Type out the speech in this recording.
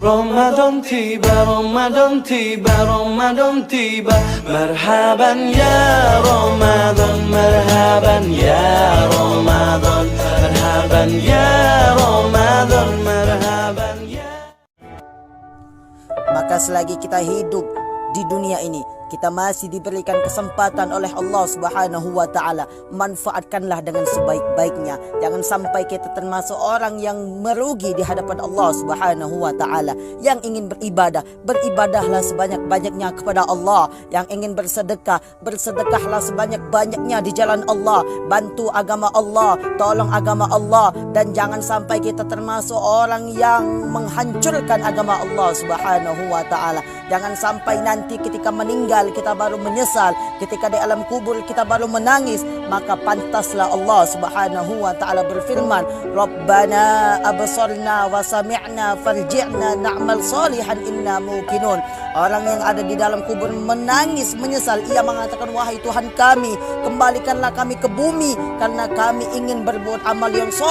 Ramadan tiba, Ramadan tiba, Ramadan tiba. Marhaban ya Ramadan, marhaban ya Ramadan, marhaban ya Ramadan, marhaban ya. Maka selagi kita hidup di dunia ini, kita masih diberikan kesempatan oleh Allah Subhanahu wa taala. Manfaatkanlah dengan sebaik-baiknya. Jangan sampai kita termasuk orang yang merugi di hadapan Allah Subhanahu wa taala. Yang ingin beribadah, beribadahlah sebanyak-banyaknya kepada Allah. Yang ingin bersedekah, bersedekahlah sebanyak-banyaknya di jalan Allah. Bantu agama Allah, tolong agama Allah, dan jangan sampai kita termasuk orang yang menghancurkan agama Allah Subhanahu wa taala. Jangan sampai nanti ketika meninggal kita baru menyesal, ketika di alam kubur kita baru menangis. Maka pantaslah Allah Subhanahu wa taala berfirman, Rabbana absarna wa sami'na farji'na na'mal salihan inna muqinun. Orang yang ada di dalam kubur menangis menyesal. Ia mengatakan, wahai Tuhan kami, kembalikanlah kami ke bumi karena kami ingin berbuat amal yang soleh.